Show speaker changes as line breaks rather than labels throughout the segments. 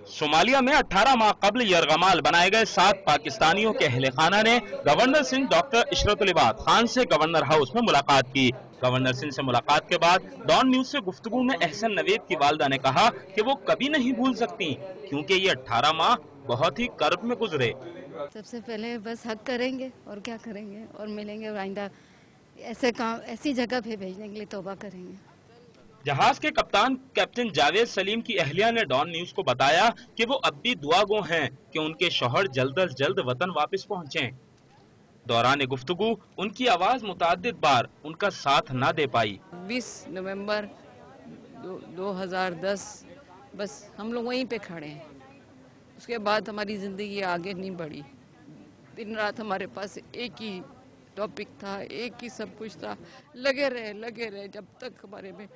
Somalia میں 18 ماہ قبل یرغمال بنائے گئے 7 پاکستانیوں کے اہل خانہ نے گورنر سندھ ڈاکٹر عشرت العباد خان سے گورنر ہاؤس میں ملاقات کی۔ گورنر سندھ سے ملاقات کے بعد ڈان نیوز سے گفتگو میں احسن نوید کی والدہ نے کہا کہ وہ کبھی نہیں بھول سکتی کیونکہ یہ 18 ماہ بہت ہی کرب میں گزرے۔
سب سے پہلے بس حق کریں گے اور کیا کریں گے، اور ملیں گے، اور آئندہ ایسے کام ایسی جگہ پہ بھیجنے کے لیے توبہ کریں گے۔
جہاز کے کپتان کیپٹن جاوید سلیم کی اہلیہ نے ڈان نیوز کو بتایا کہ وہ اب بھی دعا گو ہیں کہ ان کے شوہر جلد از جلد وطن واپس پہنچیں۔ دوران گفتگو ان کی آواز متعدد بار ان کا ساتھ نہ دے پائی۔
20 نومبر 2010 بس ہم لوگ وہیں پہ کھڑے ہیں، اس کے بعد ہماری زندگی آگے نہیں بڑھی۔ دن رات ہمارے پاس ایک ہی ٹاپک تھا، ایک ہی سب کچھ تھا، لگے رہے جب تک ہمارے میں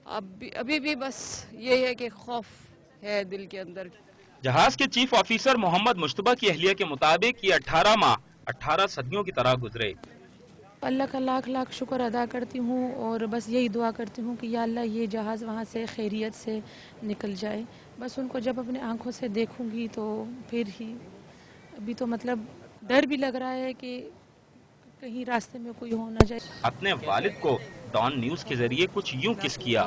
ابھی بھی بس یہ ہے کہ خوف ہے دل کے اندر۔
جہاز کے چیف آفیسر محمد مشتبہ کی اہلیہ کے مطابق یہ 18 ماہ 18 صدیوں کی طرح گزرے۔
اللہ کا لاکھ لاکھ شکر ادا کرتی ہوں اور بس یہی دعا کرتی ہوں کہ یا اللہ یہ جہاز وہاں سے خیریت سے نکل جائے۔ بس ان کو جب اپنے آنکھوں سے دیکھوں گی تو پھر ہی، ابھی تو مطلب ڈر بھی لگ رہا ہے کہ کہیں راستے میں کوئی ہو نہ جائے۔
اپنے والد کو ڈان نیوز کے ذریعے کچھ یوں کس کیا۔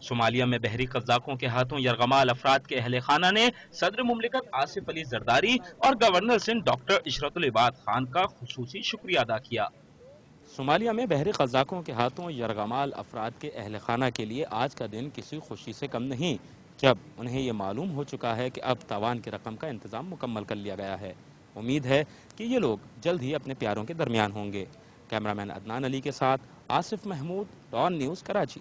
صومالیہ میں بحری قزاقوں کے ہاتھوں یرغمال افراد کے اہل خانہ نے صدر مملکت آصف علی زرداری اور گورنر سندھ ڈاکٹر عشرت العباد خان کا خصوصی شکریہ ادا کیا۔ صومالیہ میں بحری قزاقوں کے ہاتھوں یرغمال افراد کے اہل خانہ کے لیے آج کا دن کسی خوشی سے کم نہیں، جب انہیں یہ معلوم ہو چکا ہے کہ اب تاوان کی رقم کا انتظام مکمل کر لیا گیا ہے۔ امید ہے کہ یہ لوگ جلد ہی اپنے پیاروں کے درمیان ہوں گے۔ کیمرامین عدنان علی کے ساتھ آصف محمود، ڈان نیوز، کراچی۔